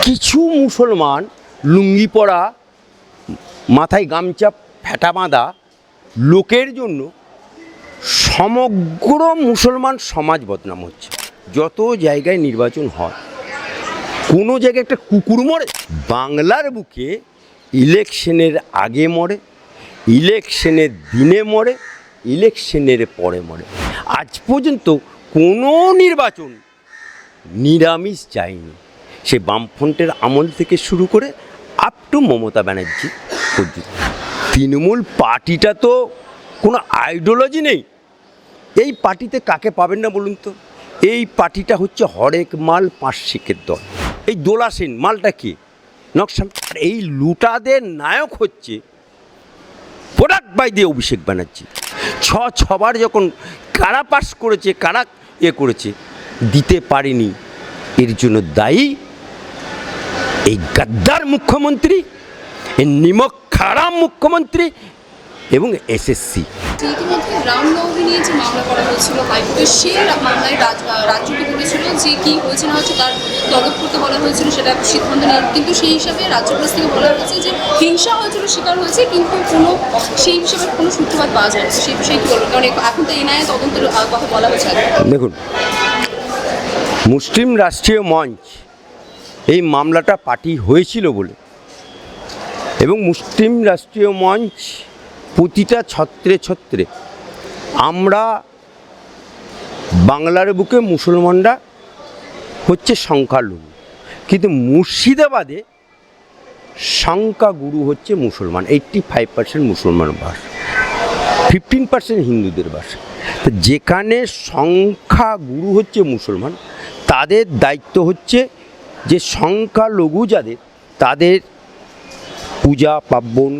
কিছু মুসলমান লুঙ্গি পরা, মাথায় গামছা ফেটা বাঁধা লোকের জন্য সমগ্র মুসলমান সমাজ বদনাম হচ্ছে। যত জায়গায় নির্বাচন হয়, কোনো জায়গায় একটা কুকুর মরে, বাংলার বুকে ইলেকশনের আগে মরে, ইলেকশনের দিনে মরে, ইলেকশনের পরে মরে। আজ পর্যন্ত কোনো নির্বাচন নিরামিষ যায়নি, সে বামফ্রন্টের আমল থেকে শুরু করে আপ টু মমতা ব্যানার্জি পর্যন্ত। তৃণমূল পার্টিটা তো কোনো আইডিওলজি নেই। এই পার্টিতে কাকে পাবেন না বলুন তো? এই পার্টিটা হচ্ছে হরেক মাল পাঁচ শিখের দল। এই দোলা সেন মালটা কি নকশান? এই লুটাদের নায়ক হচ্ছে প্রোডাক্ট বাই দিয়ে অভিষেক ব্যানার্জি। ছবার যখন কারা পাস করেছে, কারা করেছে, দিতে পারেনি, এর জন্য দায়ী এই গাদ্দার মুখ্যমন্ত্রী, এই নিমক খারাপ মুখ্যমন্ত্রী এবং এসএসসি। ইতিমধ্যে রামনবমী নিয়ে যে মামলা করা হয়েছিল হাইকোর্টে, সেই মামলায় রাজ্যটি বলেছিল যে কি হয়েছে না হচ্ছে তার তদন্ত করতে বলা হয়েছিল, সেটা সিদ্ধান্ত নেওয়ার। কিন্তু সেই হিসাবে রাজ্যপাল থেকে বলা হয়েছে যে হিংসা হয়েছিল, স্বীকার হয়েছে, কিন্তু কোনো সেই হিসাবে কোনো সূত্রপাত পাওয়া যায় না। সেই বিষয়ে কী বলবেন? কারণ এখন তো এনআইএ তদন্তের কথা বলা হয়েছে। দেখুন, মুসলিম রাষ্ট্রীয় মঞ্চ এই মামলাটা পার্টি হয়েছিল বলে, এবং মুসলিম রাষ্ট্রীয় মঞ্চ প্রতিটা ছত্রে ছত্রে আমরা বাংলার বুকে মুসলমানরা হচ্ছে সংখ্যালঘু, কিন্তু মুর্শিদাবাদে সংখ্যাগুরু হচ্ছে মুসলমান। 85% মুসলমান বাস, 15% হিন্দুদের বাস। তো যেখানে সংখ্যাগুরু হচ্ছে মুসলমান, তাদের দায়িত্ব হচ্ছে যে সংখ্যালঘু যাদের, তাদের পূজা পার্বণ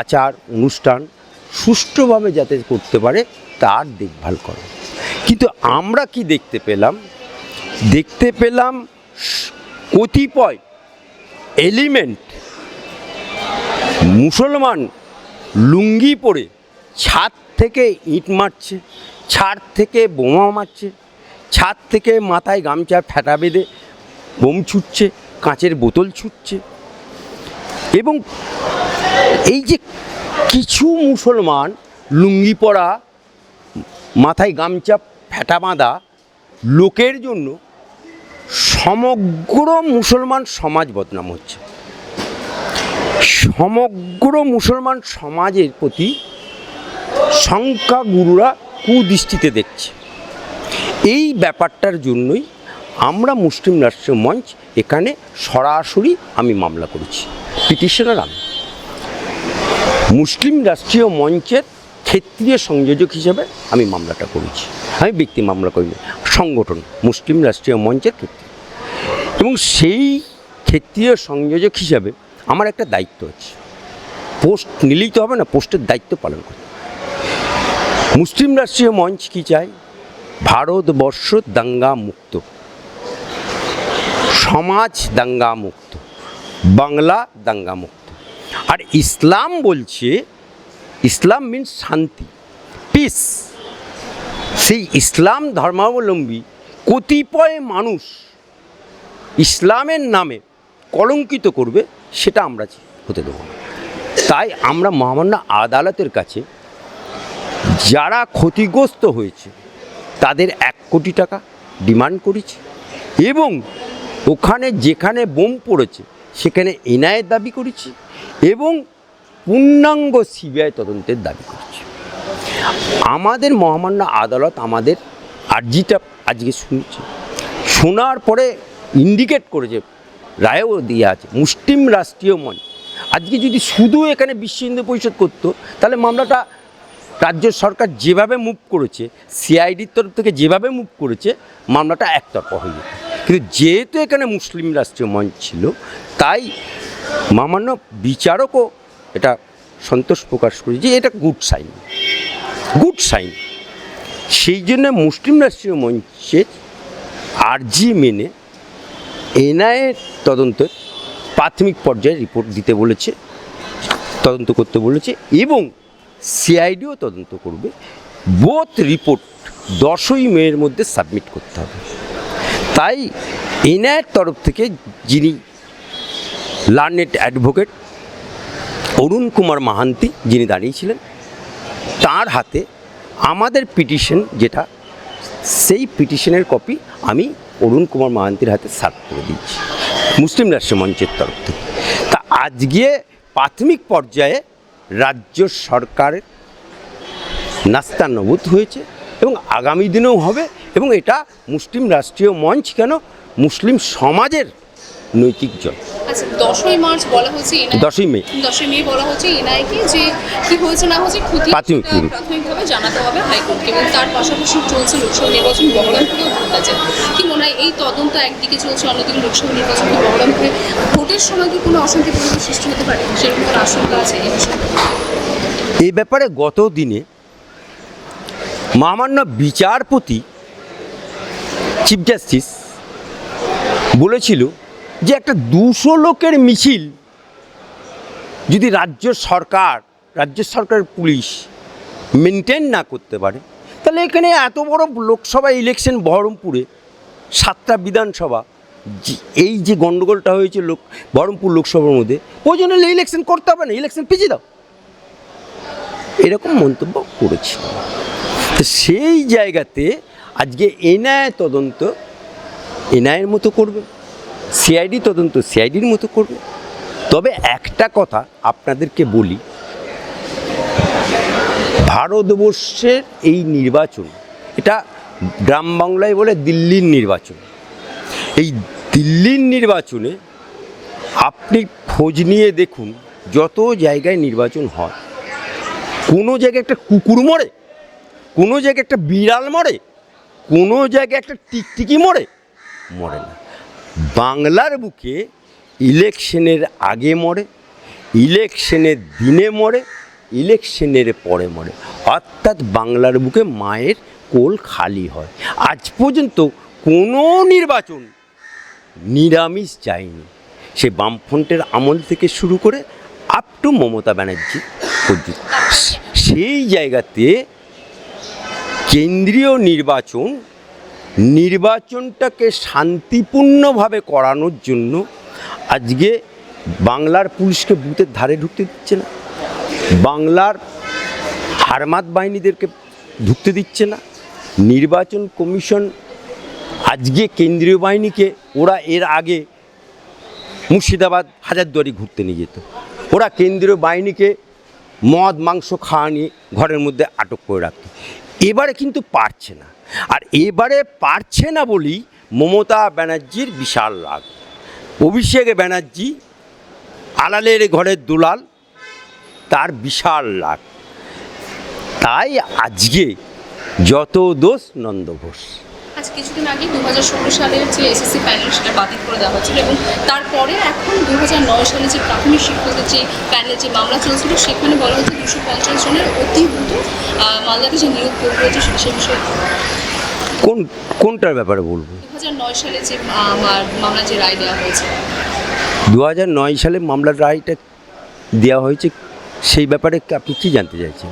আচার অনুষ্ঠান সুষ্ঠুভাবে যাতে করতে পারে তার দেখভাল করে। কিন্তু আমরা কি দেখতে পেলাম কতিপয় এলিমেন্ট মুসলমান লুঙ্গি পরে ছাদ থেকে ইট মারছে, ছাদ থেকে বোমা মারছে, ছাদ থেকে মাথায় গামছা ফেটা বেঁধে বোম ছুটছে, কাঁচের বোতল ছুটছে। এবং এই যে কিছু মুসলমান লুঙ্গি পরা, মাথায় গামছা ফেটা বাঁধা লোকের জন্য সমগ্র মুসলমান সমাজ বদনাম হচ্ছে। সমগ্র মুসলমান সমাজের প্রতি সংখ্যাগুরুরা কুদৃষ্টিতে দেখছে। এই ব্যাপারটার জন্যই আমরা মুসলিম রাষ্ট্রীয় মঞ্চ এখানে সরাসরি আমি মামলা করেছি, পিটিশনার আমি। মুসলিম রাষ্ট্রীয় মঞ্চের ক্ষেত্রীয় সংযোজক হিসেবে আমি মামলাটা করেছি। আমি ব্যক্তি মামলা করিনি, সংগঠন মুসলিম রাষ্ট্রীয় মঞ্চের ক্ষেত্রে। এবং সেই ক্ষেত্রীয় সংযোজক হিসাবে আমার একটা দায়িত্ব আছে। পোস্ট নিলেই তো হবে না, পোস্টের দায়িত্ব পালন করতে। মুসলিম রাষ্ট্রীয় মঞ্চ কি চাই? ভারতবর্ষ দাঙ্গা মুক্ত, সমাজ দাঙ্গা মুক্ত, বাংলা দাঙ্গা মুক্ত। আর ইসলাম বলছে, ইসলাম মিনস শান্তি, পিস। সেই ইসলাম ধর্মাবলম্বী কতিপয় মানুষ ইসলামের নামে কলঙ্কিত করবে, সেটা আমরা হতে দেব না। তাই আমরা মহামান্য আদালতের কাছে যারা ক্ষতিগ্রস্ত হয়েছে তাদের 1 কোটি টাকা ডিমান্ড করেছি, এবং ওখানে যেখানে বোম পড়েছে সেখানে এনআইএ দাবি করেছি, এবং পূর্ণাঙ্গ সিবিআই তদন্তের দাবি করেছি। আমাদের মহামান্য আদালত আমাদের আর্জিটা আজকে শুনছে, শোনার পরে ইন্ডিকেট করেছে, রায়ও দিয়ে আছে। মুসলিম রাষ্ট্রীয় মঞ্চ আজকে যদি শুধু এখানে বিশ্ব হিন্দু পরিষদ করতো, তাহলে মামলাটা রাজ্য সরকার যেভাবে মুভ করেছে, সিআইডির তরফ থেকে যেভাবে মুভ করেছে, মামলাটা একতরফা হয়ে যেত। কিন্তু যেহেতু এখানে মুসলিম রাষ্ট্রীয় মঞ্চ ছিল, তাই মহামান্য বিচারকও এটা সন্তোষ প্রকাশ করে যে এটা গুড সাইন। সেই জন্য মুসলিম রাষ্ট্রীয় মঞ্চের আর্জি মেনে এনআইএ তদন্তের প্রাথমিক পর্যায়ে রিপোর্ট দিতে বলেছে, তদন্ত করতে বলেছে, এবং সিআইডিও তদন্ত করবে। বোথ রিপোর্ট 10ই মের মধ্যে সাবমিট করতে হবে। তাই এনআইএর তরফ থেকে যিনি লার্নেড অ্যাডভোকেট অরুণ কুমার মাহান্তি যিনি দাঁড়িয়েছিলেন, তার হাতে আমাদের পিটিশন যেটা, সেই পিটিশনের কপি আমি অরুণ কুমার মাহান্তির হাতে সার্ভ করে দিয়েছি মুসলিম রাষ্ট্র মঞ্চের তরফ থেকে। তা আজকে প্রাথমিক পর্যায়ে রাজ্য সরকারের নাস্তানবুদ হয়েছে এবং আগামী দিনেও হবে, এবং এটা মুসলিম রাষ্ট্রীয় মঞ্চ কেন, মুসলিম সমাজের নৈতিক জয়। আচ্ছা, 10ই মার্চ বলা হচ্ছে, 10ই মে বলা হচ্ছে এনআইকে যে কি হয়েছে না হয়েছে প্রাথমিকভাবে জানাতে হবে হাইকোর্টকে, এবং তার পাশাপাশি চলছে লোকসভা নির্বাচন, বহরমপুরেও ভোট আছে। কি মনে হয় এই তদন্ত একদিকে চলছে, অন্যদিকে লোকসভা নির্বাচন, বহরমপুরে ভোটের সময় কি কোনো অশান্তি পরিবেশ সৃষ্টি হতে পারে, সেরকম কোনো আশঙ্কা আছে এই বিষয়ে? এই ব্যাপারে গত দিনে মহামান্য বিচারপতি চিফ জাস্টিস বলেছিল যে একটা 200 লোকের মিছিল যদি রাজ্য সরকারের পুলিশ মেনটেন না করতে পারে, তাহলে এখানে এত বড় লোকসভা ইলেকশন বহরমপুরে 7টা বিধানসভা, এই যে গণ্ডগোলটা হয়েছে বহরমপুর লোকসভার মধ্যে, ওই জন্য ইলেকশন করতে হবে না, ইলেকশন পিছিয়ে দাও, এরকম মন্তব্য করেছে। তো সেই জায়গাতে আজকে এনআই তদন্ত এনআইয়ের মতো করবে, সিআইডি তদন্ত সিআইডির মতো করবে। তবে একটা কথা আপনাদেরকে বলি, ভারতবর্ষের এই নির্বাচন, এটা গ্রাম বাংলায় বলে দিল্লির নির্বাচন। এই দিল্লির নির্বাচনে আপনি খোঁজ নিয়ে দেখুন, যত জায়গায় নির্বাচন হয়, কোনো জায়গায় একটা কুকুর মরে, কোনো জায়গায় একটা বিড়াল মরে, কোনো জায়গায় একটা টিকটিকি মরে না। বাংলার বুকে ইলেকশনের আগে মরে, ইলেকশনের দিনে মরে, ইলেকশনের পরে মরে, অর্থাৎ বাংলার বুকে মায়ের কোল খালি হয়। আজ পর্যন্ত কোনো নির্বাচন নিরামিষ যায়নি, সে বামফ্রন্টের আমল থেকে শুরু করে আপ টু মমতা ব্যানার্জি পর্যন্ত। সেই জায়গাতে কেন্দ্রীয় নির্বাচনটাকে শান্তিপূর্ণভাবে করানোর জন্য আজকে বাংলার পুলিশকে বুথের ধারে ঢুকতে দিচ্ছে না, বাংলার হারমাত বাহিনীদেরকে ঢুকতে দিচ্ছে না। নির্বাচন কমিশন আজকে কেন্দ্রীয় বাহিনীকে, ওরা এর আগে মুর্শিদাবাদ হাজারদুয়ারি ঘুরতে নিয়ে যেত, ওরা কেন্দ্রীয় বাহিনীকে মদ মাংস খাওয়া নিয়ে ঘরের মধ্যে আটক করে রাখত। এবারে কিন্তু পারছে না, আর এবারে পারছে না বলেই মমতা ব্যানার্জির বিশাল রাগ। অভিষেক ব্যানার্জি আলালের ঘরের দুলাল, তার বিশাল রাগ। তাই আজকে যত দোষ নন্দ ঘোষ। আচ্ছা, কিছুদিন আগে 2016 সালের যে এসএসসি প্যানেল সেটা বাতিল করে দেওয়া হয়েছিল, এবং তারপরে এখন 2009 সালে যে প্রাথমিক শিক্ষকদের যে প্যানেলের যে মামলা চলছিল, সেখানে বলা হচ্ছে 250 জনের অতিরিক্ত মামলাতে যে নিয়োগ করবে হচ্ছে সে বিষয়ে কোনটার ব্যাপারে বলবো? 2009 সালে যে মামলা যে রায় দেওয়া হয়েছে, 2009 সালে মামলার রায়টা দেওয়া হয়েছে, সেই ব্যাপারে আপনি কী জানতে চাইছেন?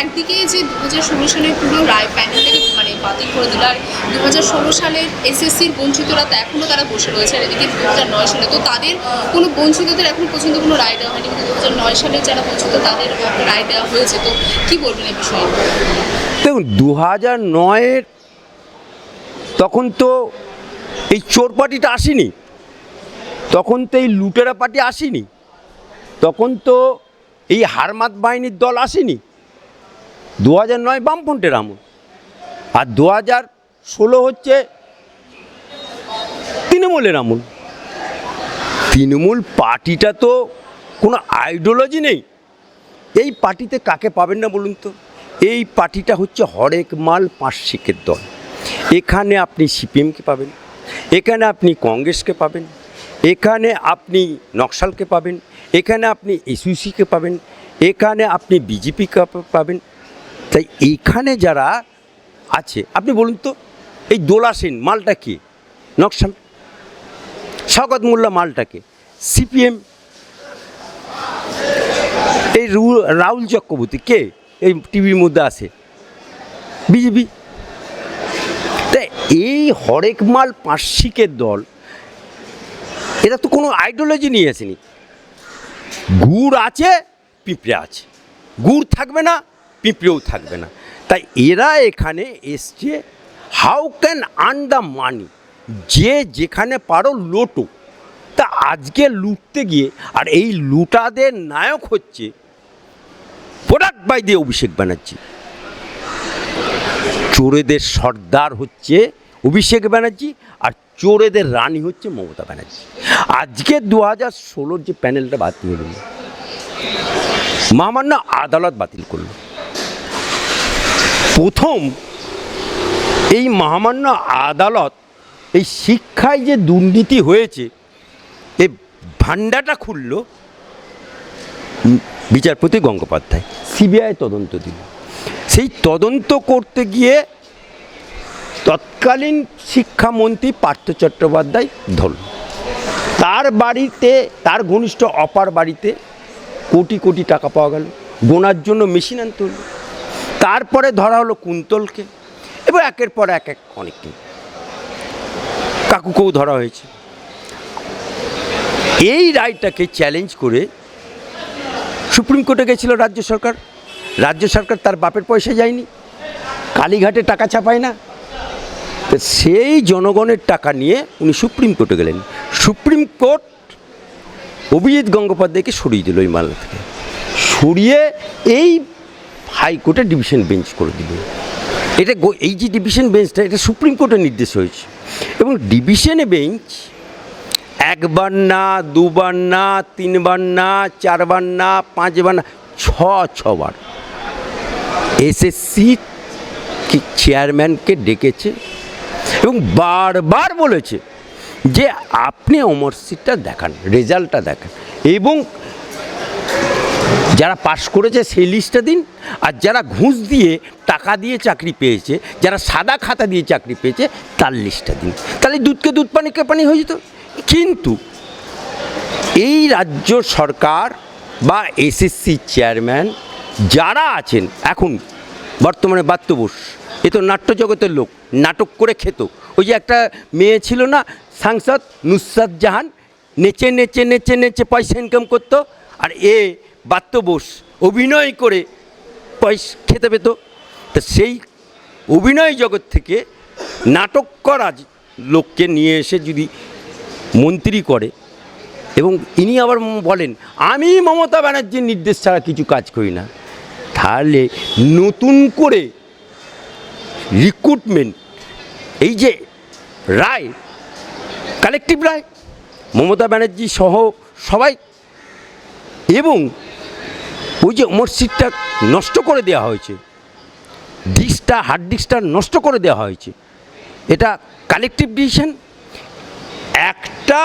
একদিকে যে 2016 সালের পুরো রায় প্যানেলটাকে বাতিল করে দিল, আর 2016 সালের এসএসসির বঞ্চিতরা তো এখনও তারা বসে রয়েছে, আর এদিকে 2009 সালে তো তাদের কোনো বঞ্চিতদের এখন পর্যন্ত কোনো রায় দেওয়া হয়নি, কিন্তু 2009 সালে যারা বঞ্চিত তাদের রায় দেওয়া হয়েছে। তো কী বলবেন এই বিষয়ে? দেখুন, 2009-এর তখন তো এই চোর পার্টিটা আসেনি, তখন তো এই লুটেরা পার্টি আসেনি, তখন তো এই হারমাত বাহিনীর দল আসেনি। 2009 বামফ্রন্টের আমল, আর 2016 হচ্ছে তৃণমূলের আমল। তৃণমূল পার্টিটা তো কোনো আইডিওলজি নেই। এই পার্টিতে কাকে পাবেন না বলুন তো? এই পার্টিটা হচ্ছে হরেক মাল পাঁচশিকের দল। এখানে আপনি সিপিএমকে পাবেন, এখানে আপনি কংগ্রেসকে পাবেন, এখানে আপনি নকশালকে পাবেন, এখানে আপনি এসইউসিকে পাবেন, এখানে আপনি বিজেপিকে পাবেন। তাই এইখানে যারা আছে, আপনি বলুন তো, এই দোলা সেন মালটা কে? নকশাল। শওকত মোল্লা মালটা কে? সিপিএম। এই রাহুল চক্রবর্তী কে? এই টিভির মধ্যে আসে, বিজেপি। তাই এই হরেক মাল পাঁচশিকের দল এরা তো কোনো আইডিওলজি নিয়ে আসেনি। গুড় আছে, পিঁপড়ে আছে, গুড় থাকবে না, পিঁপড়েও থাকবে না। তাই এরা এখানে এসছে how can earn the money, যে যেখানে পারো লোটো। তা আজকে লুটতে গিয়ে, আর এই লুটাদের নায়ক হচ্ছে প্রোডাক্ট বাই দিয়ে অভিষেক ব্যানার্জি, চোরেদের সর্দার হচ্ছে অভিষেক ব্যানার্জি, আর চোরেদের রানী হচ্ছে মমতা ব্যানার্জি। আজকে 2016 যে প্যানেলটা বাতিল হল, মহামান্য আদালত বাতিল করল। প্রথম এই মহামান্য আদালত এই শিক্ষায় যে দুর্নীতি হয়েছে এই ভান্ডাটা খুলল বিচারপতি গঙ্গোপাধ্যায়, সিবিআই তদন্ত দিল। সেই তদন্ত করতে গিয়ে তৎকালীন শিক্ষামন্ত্রী পার্থ চট্টোপাধ্যায় ধরল। তার বাড়িতে, তার ঘনিষ্ঠ অপার বাড়িতে কোটি কোটি টাকা পাওয়া গেল, গোনার জন্য মেশিন আনতে হলো। তারপরে ধরা হলো কুন্তলকে, এবার একের পর এক অনেককে, কাকুকেও ধরা হয়েছে। এই রায়টাকে চ্যালেঞ্জ করে সুপ্রিম কোর্টে গেছিল রাজ্য সরকার। রাজ্য সরকার তার বাপের পয়সা যায়নি, কালীঘাটে টাকা ছাপায় না, তো সেই জনগণের টাকা নিয়ে উনি সুপ্রিম কোর্টে গেলেন। সুপ্রিম কোর্ট অভিজিৎ গঙ্গোপাধ্যায়কে সরিয়ে দিল, ওই মামলা থেকে সরিয়ে এই হাইকোর্টে ডিভিশন বেঞ্চ করে দিল। এটা এই যে ডিভিশন বেঞ্চটা, এটা সুপ্রিম কোর্টের নির্দেশ হয়েছে, এবং ডিভিশনে বেঞ্চ একবার না, দুবার না, তিনবার না, চারবার না, পাঁচবার না, ছবার এসএসসি চেয়ারম্যানকে ডেকেছে এবং বারবার বলেছে যে আপনি অমরশিটটা দেখান, রেজাল্টটা দেখান, এবং যারা পাশ করেছে সেই লিস্টটা দিন, আর যারা ঘুষ দিয়ে টাকা দিয়ে চাকরি পেয়েছে, যারা সাদা খাতা দিয়ে চাকরি পেয়েছে তার লিস্টটা দিন। তাহলে দুধকে দুধ, পানিকে পানি হয়ে যেত। কিন্তু এই রাজ্য সরকার বা এসএসসি চেয়ারম্যান যারা আছেন এখন বর্তমানে, ব্রাত্য বোস, এ তো নাট্য জগতের লোক, নাটক করে খেত। ওই যে একটা মেয়ে ছিল না সাংসদ নুসরাত জাহান, নেচে নেচে নেচে নেচে পয়সা ইনকাম করতো, আর এ ব্রাত্য বোস অভিনয় করে পয়সা খেতে পেত। তা সেই অভিনয় জগৎ থেকে নাটক করা লোককে নিয়ে এসে যদি মন্ত্রী করে, এবং ইনি আবার বলেন আমি মমতা ব্যানার্জির নির্দেশ ছাড়া কিছু কাজ করি না, তাহলে নতুন করে রিক্রুটমেন্ট, এই যে রায়, কালেকটিভ রায়, মমতা ব্যানার্জি সহ সবাই, এবং ওই যে অমরশিটটা নষ্ট করে দেওয়া হয়েছে, ডিস্কটা, হার্ড ডিস্কটা নষ্ট করে দেওয়া হয়েছে, এটা কালেকটিভ ডিসিশন। একটা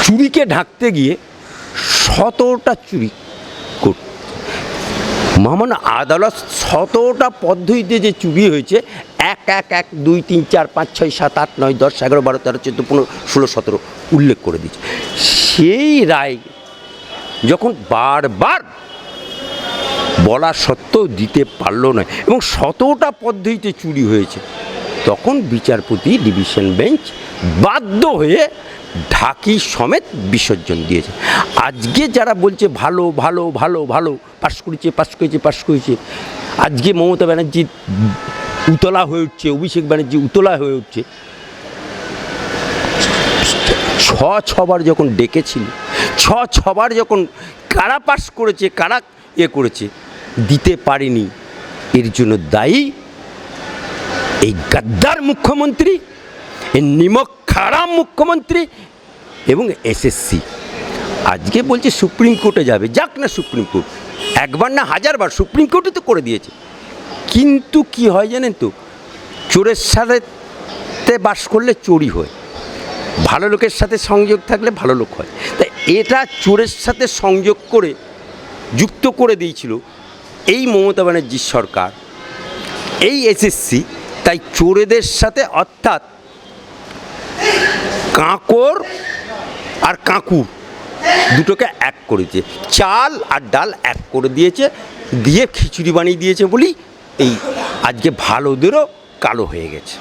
চুরিকে ঢাকতে গিয়ে 17টা চুরি করত। মহামান্য আদালত 17টা পদ্ধতিতে যে চুরি হয়েছে, 1 1 1 2 3 4 5 6 7 8 9 10 11 12 13 14 15 16 17 উল্লেখ করে দিয়েছে। সেই রায় যখন বারবার বলা সত্ত্বেও দিতে পারল না, এবং 17টা পদ্ধতিতে চুরি হয়েছে, তখন বিচারপতি ডিভিশন বেঞ্চ বাধ্য হয়ে ঢাকি সমেত বিসর্জন দিয়েছে। আজকে যারা বলছে ভালো ভালো ভালো ভালো, পাশ করেছে পাশ করেছে পাশ করেছে, আজকে মমতা ব্যানার্জি উতলা হয়ে উঠছে, অভিষেক ব্যানার্জি উতলা হয়ে উঠছে। 6বার যখন ডেকেছিল, 6বার যখন কারা পাশ করেছে, কারা করেছে, দিতে পারেনি, এর জন্য দায়ী এই গাদ্দার মুখ্যমন্ত্রী, এই নিমক খারাপ মুখ্যমন্ত্রী এবং এসএসসি। আজকে বলছে সুপ্রিম কোর্টে যাবে, যাক না সুপ্রিম কোর্ট, একবার না হাজারবার সুপ্রিম কোর্টে তো করে দিয়েছে। কিন্তু কি হয় জানেন তো, চোরের সাথে বাস করলে চোরই হয়, ভালো লোকের সাথে সংযোগ থাকলে ভালো লোক হয়। তাই এটা চোরের সাথে সংযোগ করে যুক্ত করে দিয়েছিল এই মমতা ব্যানার্জির সরকার, এই এসএসসি। তাই চোরেদের সাথে, অর্থাৎ কাঁকর আর কাঁকুর দুটোকে এক করেছে, চাল আর ডাল এক করে দিয়েছে, দিয়ে খিচুড়ি বানিয়ে দিয়েছে বলেই এই আজকে ভালোদেরও কালো হয়ে গেছে।